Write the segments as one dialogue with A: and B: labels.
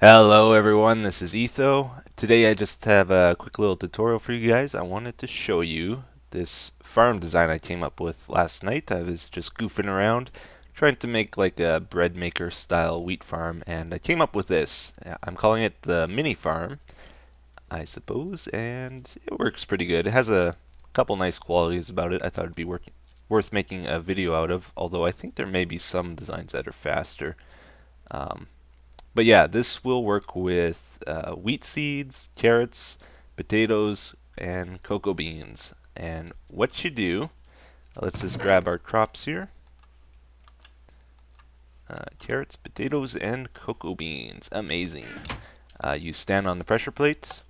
A: Hello everyone, this is Etho. Today I just have a quick little tutorial for you guys. I wanted to show you this farm design I came up with last night. I was just goofing around trying to make like a bread maker style wheat farm, and I came up with this. I'm calling it the mini farm, I suppose, and it works pretty good. It has a couple nice qualities about it I thought it'd be worth making a video out of, although I think there may be some designs that are faster. Um, but yeah, this will work with wheat seeds, carrots, potatoes, and cocoa beans. And what you do, let's just grab our crops here. Carrots, potatoes, and cocoa beans. Amazing. You stand on the pressure plate.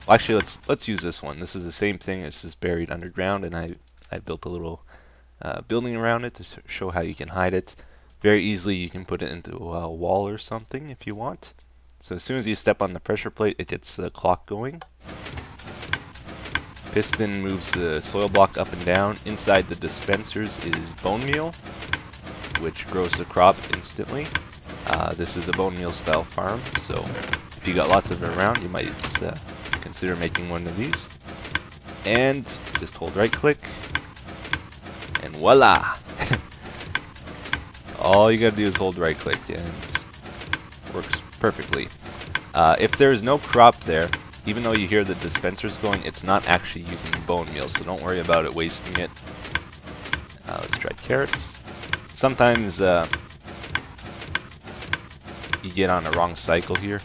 A: Well, actually, let's use this one. This is the same thing. It's just buried underground, and I built a little building around it to show how you can hide it. Very easily, you can put it into a wall or something if you want. So as soon as you step on the pressure plate, it gets the clock going. Piston moves the soil block up and down. Inside the dispensers is bone meal, which grows the crop instantly. This is a bone meal style farm, so if you got lots of it around, you might consider making one of these. And just hold right click, and voila! All you gotta do is hold right click and it works perfectly. If there's no crop there, even though you hear the dispensers going, it's not actually using bone meal, so don't worry about it wasting it. Let's try carrots. Sometimes you get on a wrong cycle here.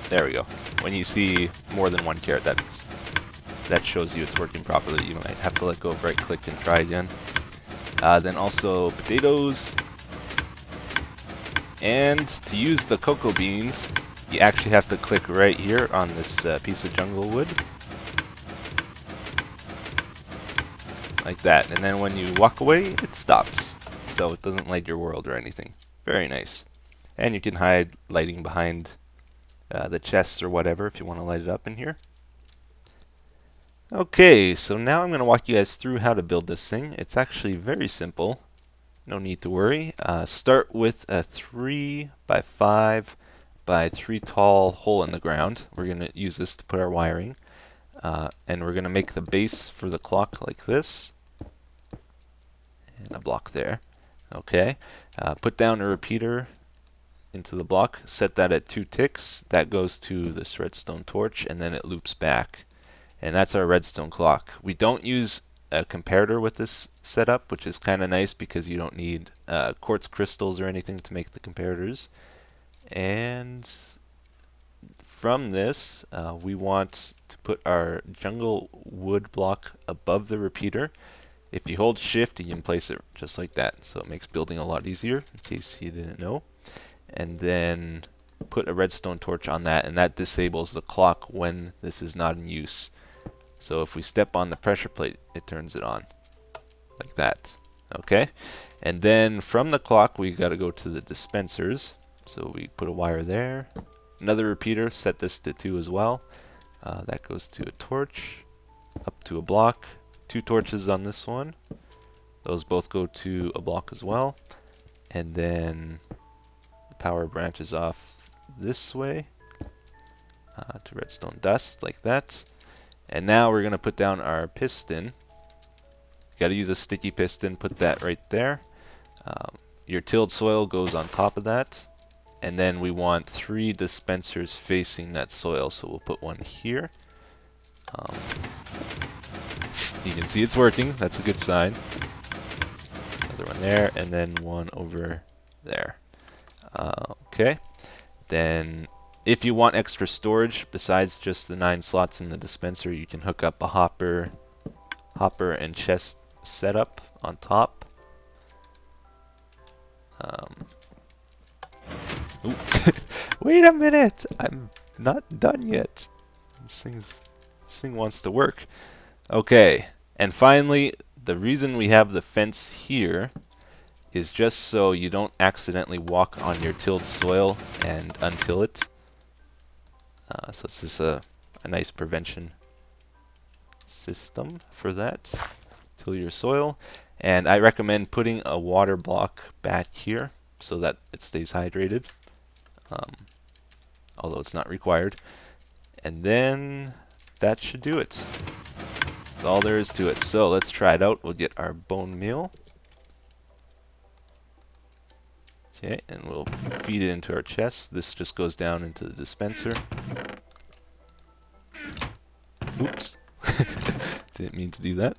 A: There we go. When you see more than one carrot, that shows you it's working properly. You might have to let go of right click and try again. Then also potatoes. And to use the cocoa beans, you actually have to click right here on this piece of jungle wood. Like that. And then when you walk away, it stops. So it doesn't light your world or anything. Very nice. And you can hide lighting behind the chests or whatever if you want to light it up in here. Okay, so now I'm going to walk you guys through how to build this thing. It's actually very simple. No need to worry. Start with a 3 by 5 by 3 tall hole in the ground. We're going to use this to put our wiring. And we're going to make the base for the clock like this. And a block there. Okay. Put down a repeater into the block. Set that at 2 ticks. That goes to this redstone torch, and then it loops back. And that's our redstone clock. We don't use a comparator with this setup, which is kind of nice because you don't need quartz crystals or anything to make the comparators. And from this, we want to put our jungle wood block above the repeater. If you hold shift, you can place it just like that. So it makes building a lot easier, in case you didn't know. And then put a redstone torch on that, and that disables the clock when this is not in use. So if we step on the pressure plate, it turns it on. Like that. Okay? And then from the clock, we got to go to the dispensers. So we put a wire there. Another repeater, set this to 2 as well. That goes to a torch. Up to a block. 2 torches on this one. Those both go to a block as well. And then the power branches off this way to redstone dust, like that. And now we're going to put down our piston. Got to use a sticky piston, put that right there. Your tilled soil goes on top of that. And then we want 3 dispensers facing that soil, so we'll put one here. You can see it's working, that's a good sign. Another one there, and then one over there. Okay. Then if you want extra storage besides just the 9 slots in the dispenser, you can hook up a hopper and chest setup on top. Ooh. Wait a minute! I'm not done yet. This thing wants to work. Okay, and finally, the reason we have the fence here is just so you don't accidentally walk on your tilled soil and untill it. So this is a nice prevention system for that. Till your soil. And I recommend putting a water block back here so that it stays hydrated. although it's not required. And then that should do it. That's all there is to it. So let's try it out. We'll get our bone meal. Okay, and we'll feed it into our chest. This just goes down into the dispenser. Oops. Didn't mean to do that.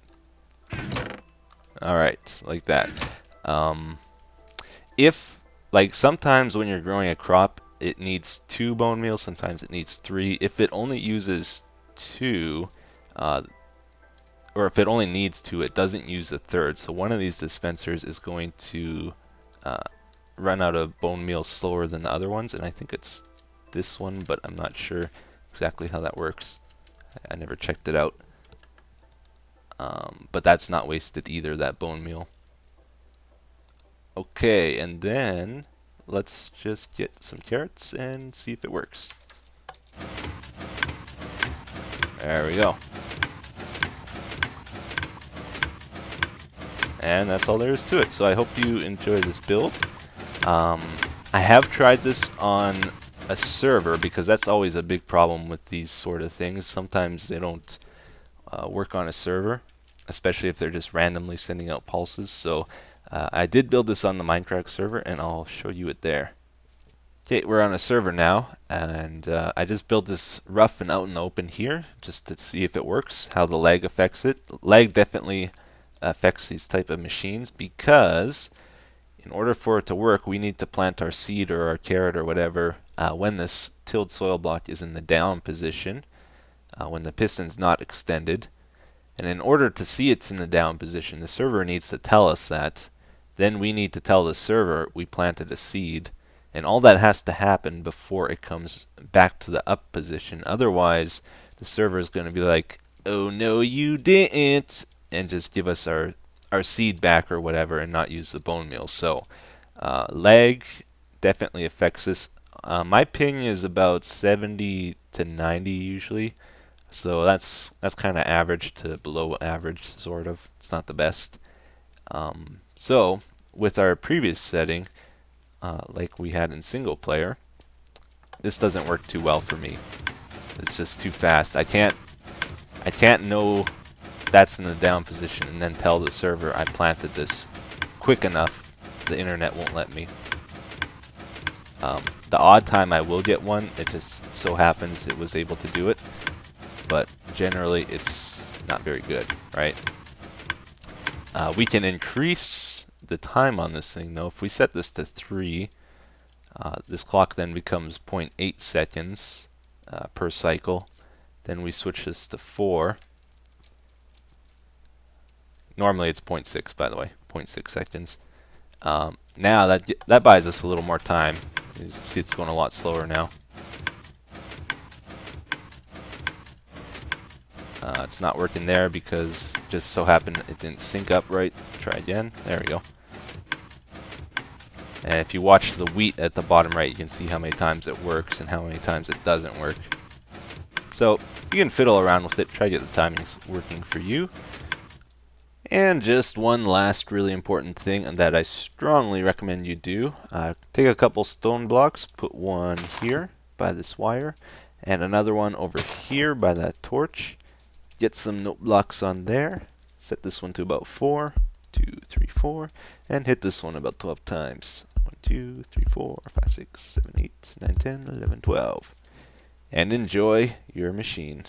A: Alright, like that. If, like, sometimes when you're growing a crop, it needs 2 bone meal, sometimes it needs 3. If it only uses 2, or if it only needs 2, it doesn't use a third. So one of these dispensers is going to run out of bone meal slower than the other ones, and I think it's this one, but I'm not sure exactly how that works. I never checked it out. But that's not wasted either, that bone meal. Okay, and then let's just get some carrots and see if it works. There we go. And that's all there is to it. So I hope you enjoy this build. I have tried this on a server because that's always a big problem with these sort of things. Sometimes they don't work on a server, especially if they're just randomly sending out pulses. So I did build this on the Minecraft server, and I'll show you it there. Okay, we're on a server now, and I just built this rough and out in the open here, just to see if it works, how the lag affects it. Lag definitely affects these type of machines, because in order for it to work, we need to plant our seed or our carrot or whatever when this tilled soil block is in the down position, when the piston's not extended. And in order to see it's in the down position, the server needs to tell us that. Then we need to tell the server we planted a seed, and all that has to happen before it comes back to the up position. Otherwise, the server is going to be like, "Oh no, you didn't," and just give us our seed back or whatever, and not use the bone meal. So lag definitely affects this. My ping is about 70 to 90 usually, so that's kind of average to below average, sort of. It's not the best. So with our previous setting, like we had in single player, this doesn't work too well for me. It's just too fast. I can't know that's in the down position and then tell the server I planted this quick enough. The internet won't let me. The odd time I will get one, it just so happens it was able to do it, but generally it's not very good, right? We can increase the time on this thing though. If we set this to 3, this clock then becomes 0.8 seconds per cycle. Then we switch this to 4. Normally it's 0.6, by the way, 0.6 seconds. Now that buys us a little more time. You see it's going a lot slower now. It's not working there because just so happened it didn't sync up right. Try again. There we go. And if you watch the wheat at the bottom right, you can see how many times it works and how many times it doesn't work. So you can fiddle around with it, try to get the timings working for you. And just one last really important thing that I strongly recommend you do. Take a couple stone blocks, put one here by this wire, and another one over here by that torch. Get some note blocks on there. Set this one to about 4, 2, 3, 4, and hit this one about 12 times. 1, 2, 3, 4, 5, 6, 7, 8, 9, 10, 11, 12. And enjoy your machine.